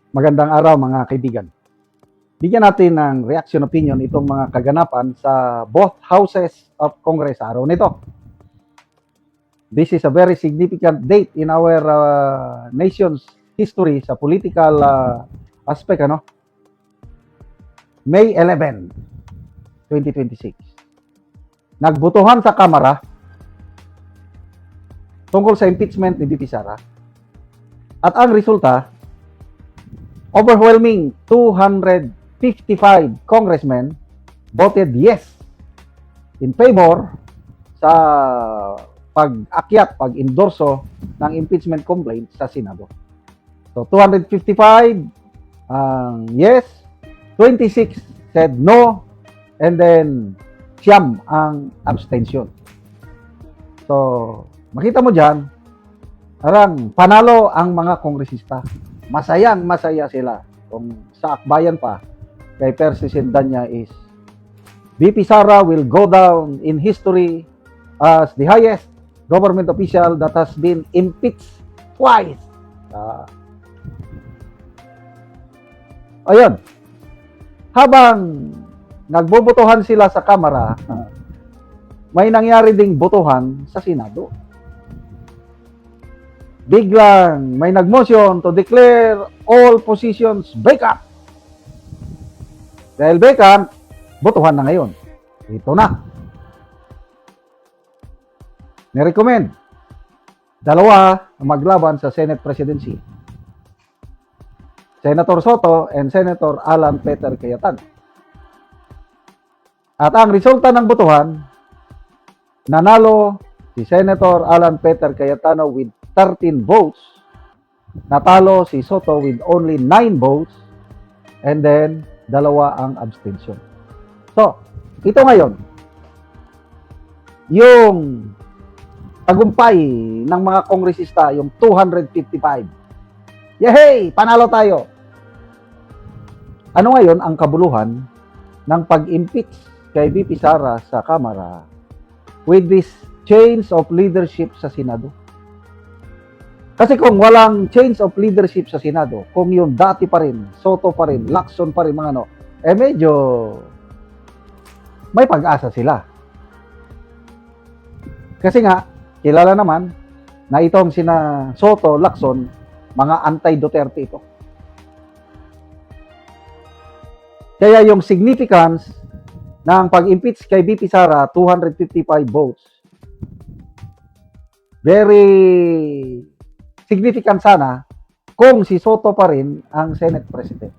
Magandang araw mga kaibigan. Bigyan natin ng reaction opinion itong mga kaganapan sa both houses of Congress araw nito. This is a very significant date in our nation's history sa political aspect. May 11, 2026. Nagbotohan sa Kamara tungkol sa impeachment ni VP Sara. At ang resulta, overwhelming 255 congressmen voted yes in favor sa pag-endorso ng impeachment complaint sa Senado. So 255 yes, 26 said no, and then siyam ang abstention. So makita mo dyan, parang panalo ang mga kongresista. Masaya sila. Kung sa akbayan pa, kay President Danya is, VP Sara will go down in history as the highest government official that has been impeached twice. Ayun. Habang nagbobotohan sila sa Kamara, may nangyari ding botohan sa Senado. Biglang may nagmotion to declare all positions vacant. Dahil vacant, botohan na ngayon. Ito na. Nirecommend dalawa maglaban sa Senate presidency. Senator Soto and Senator Alan Peter Cayetano. At ang resulta ng botohan, nanalo si Senator Alan Peter Cayetano with 13 votes, natalo si Soto with only 9 votes, and then dalawa ang abstention. So, ito ngayon, yung tagumpay ng mga kongresista, yung 255. Yehey! Panalo tayo! Ano ngayon ang kabuluhan ng pag-impeach kay VP Sara sa Kamara with this change of leadership sa Senado? Kasi kung walang change of leadership sa Senado, kung yung dati pa rin, Soto pa rin, Lacson pa rin, medyo may pag-asa sila. Kasi nga, kilala naman na itong sina Soto, Lacson, mga anti-Duterte ito. Kaya yung significance ng pag-impeach kay VP Sara, 255 votes, very significant sana kung si Soto pa rin ang Senate President.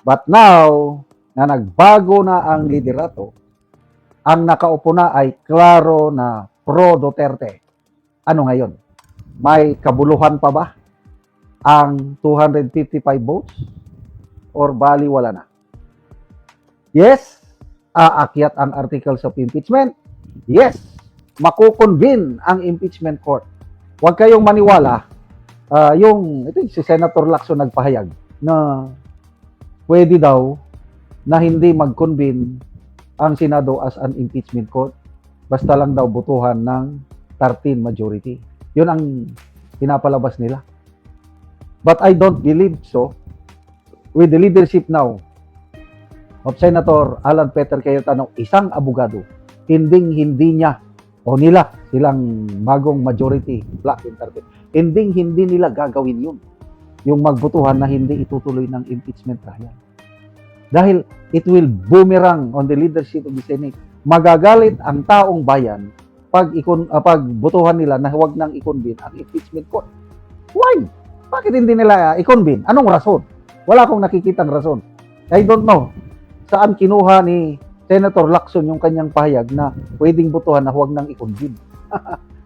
But now, na nagbago na ang liderato, ang nakaupo na ay klaro na pro-Duterte. Ano ngayon? May kabuluhan pa ba ang 255 votes? Or bali wala na? Yes, aakyat ang articles of impeachment. Yes, makukonvene ang impeachment court. Huwag kayong maniwala. Ito si Senator Lacson nagpahayag na pwede daw na hindi mag-convene ang Senado as an impeachment court. Basta lang daw botohan ng 13 majority. Yun ang pinapalabas nila. But I don't believe so. With the leadership now of Senator Alan Peter Cayetano, isang abogado, hindi niya o nila silang bagong majority black interpret. Hindi nila gagawin yun. Yung magbotohan na hindi itutuloy ng impeachment trial. Dahil it will boomerang on the leadership of the Senate. Magagalit ang taong bayan pag botohan nila na huwag nang i-convene ang impeachment court. Why? Bakit hindi nila i-convene? Anong rason? Wala akong nakikitang rason. I don't know saan kinuha ni Senator Lacson yung kanyang pahayag na pwedeng botohan na huwag nang i-convene.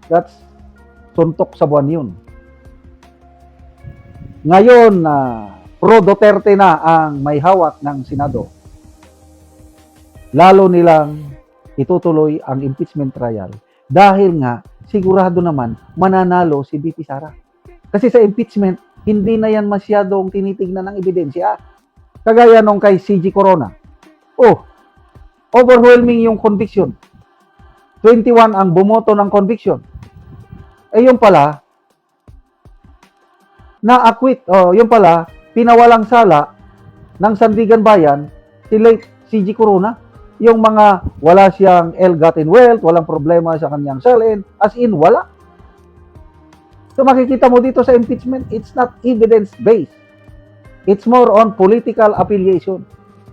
That's suntok sa buwan yun. Ngayon, pro-Duterte na ang may hawak ng Senado. Lalo nilang itutuloy ang impeachment trial dahil nga sigurado naman mananalo si VP Sara. Kasi sa impeachment, hindi na yan masyadong tinitignan ng ebidensya. Kagaya nung kay CG Corona. Overwhelming yung conviction. 21 ang bumoto ng conviction. Yung pala, na-acquit, yung pala, pinawalang sala ng Sandigan Bayan si late CG Corona. Yung mga wala siyang ill-gotten wealth, walang problema sa kanyang salin, as in wala. So makikita mo dito sa impeachment, it's not evidence-based. It's more on political affiliation.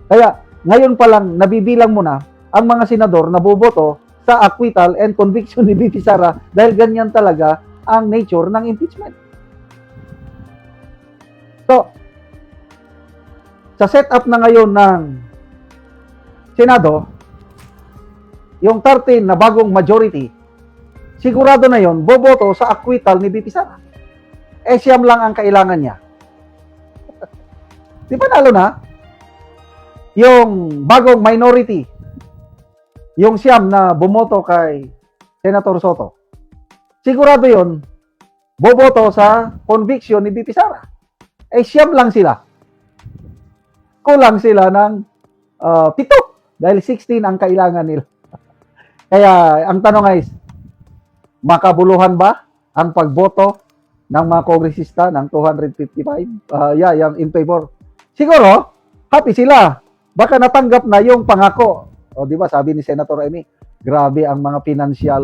Kaya ngayon pa lang nabibilang mo na ang mga senador na boboto sa acquittal and conviction ni BP Sara dahil ganyan talaga ang nature ng impeachment. So, sa setup na ngayon ng Senado, yung 13 na bagong majority, sigurado na yon boboto sa acquittal ni BP Sara. Siyam lang ang kailangan niya. Di ba nalo na? Yung bagong minority, yung siyam na bumoto kay Senator Soto, sigurado yon boboto sa conviction ni BP Sara. Siyam lang sila. Kulang sila ng 7 dahil 16 ang kailangan nila. Kaya ang tanong ay, makabuluhan ba ang pagboto ng mga kongresista ng 255? Yung in favor. Siguro, happy sila. Baka natanggap na yung pangako. O di ba, sabi ni Senator Amy, grabe ang mga financial